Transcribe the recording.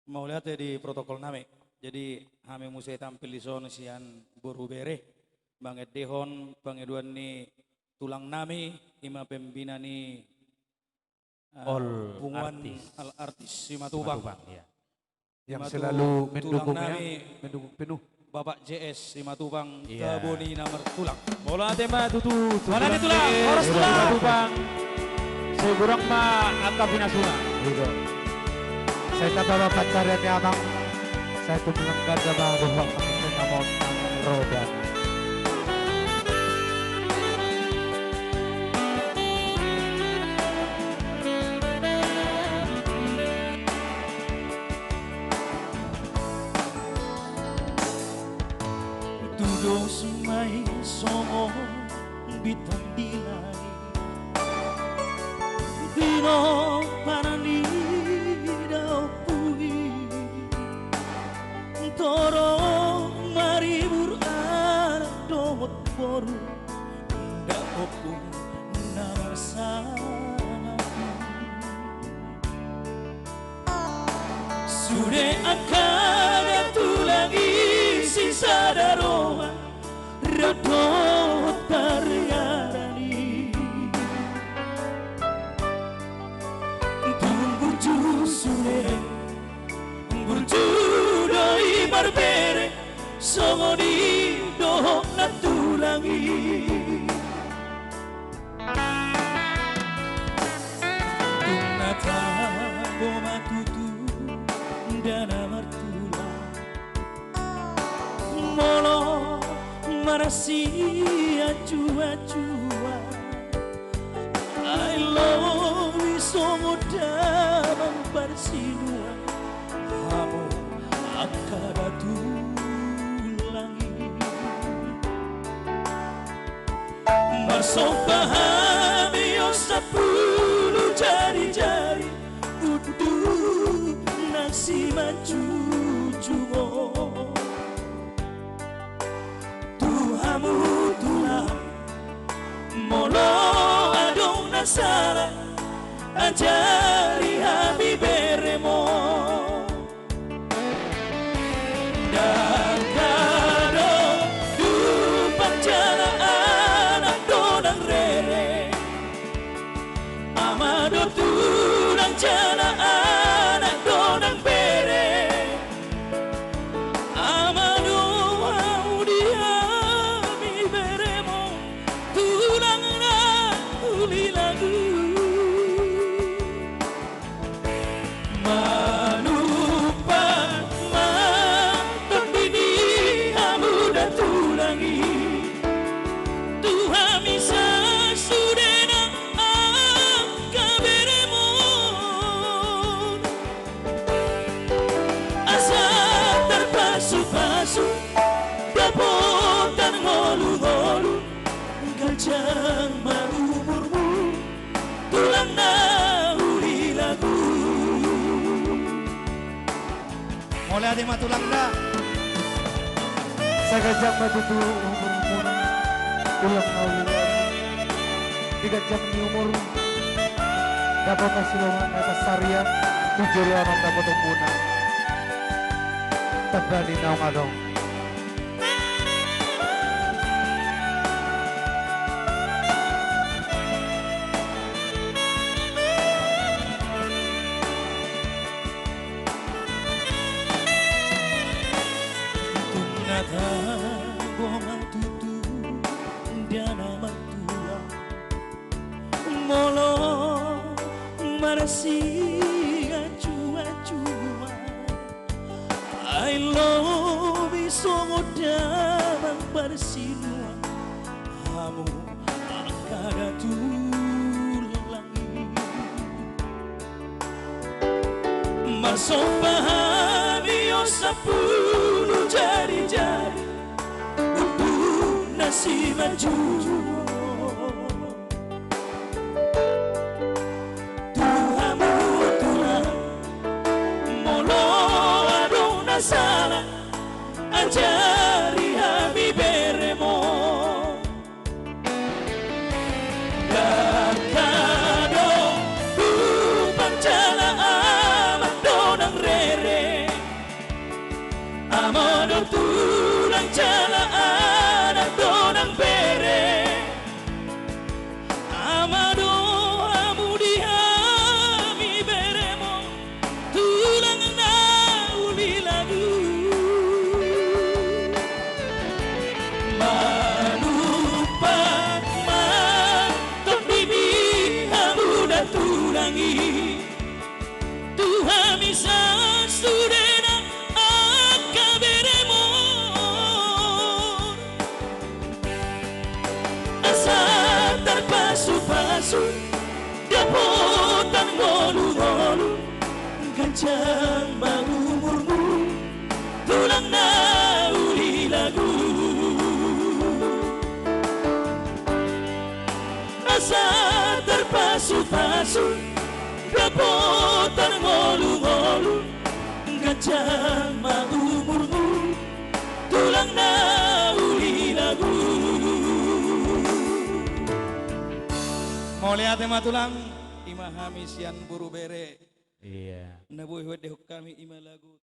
mau lihat ya di protokol nami. Jadi kami musai tampil di sono sian boru bere, bang Edehon, bang Eduan ni tulang nami, ima pembina ni All bunguan artis. al artis Simatubang. Ya. Yang Imatu selalu tulang mendukung ya, nami, mendukung penuh. Bapak JS Simatubang, Iya. Kaboni nomor tulang. Bola tema tutu. Mana di tulang? Horos tulang. Bang. Segurang ma angka pinasuna. Gitu. Saya kata bapak cariannya abang, saya tuh melengkap sama bapak pemimpin nama roda. Tudong sumay songo bitang dilay Dino parani daw pugi Toro maribur anak domot boru Nda opung narsana Sudah akan tulagi sisa daroa Radot tariarani Tunggu jusure Burju doi barbere Songoni dohok natulangi Tunata boma tutu Dana martula Molo Marasia cua-cua I love you so mudah bersinua Kamu akan tulangi Masuk pahami yo 10 jari-jari Uduh nasi maju Tuhamu tulang Molo adong nasara Ajari hami beremo Dan kado Dupak jala anak donang rere Amado tulang jala anak donang bere Amado audia mi beremo tulang na uli lagu Manupa manton dini amuda tulangi Tuhan bisa sudena angka beremo Asa terpasu-pasu Dapotan ngolu-ngolu Gajang marumurmu Tulang na uli lagu Mulai ada mah tulang dah Saya gajah matutu umur muna, ulang awal. 3 jam di umur, dapat pasilongan atas Saria, 7 orang dapat umuna. Terbani naung adong. Tunata goma tutu dana matua Molo marasia cua-cua I love you so mudah bersinua Kamu akan tulangi Masuk pahami yo 10 jari-jari Uduh nasi maju Tuhamu tulang Molo adong nasala Ajari hami beremo Dan kado Upang jala amat donang rere misa sudena akaberemo asa terpasu-pasu dapotan ngolu-ngolu gancang umurmu tulang na uli lagu asa terpasu-pasu dapotan ngolu-ngolu gancang umurmu tulang na uli lagu mau lihat tema tulang imahami sian buru bere Iya. nabuh wedeh kami ima lagu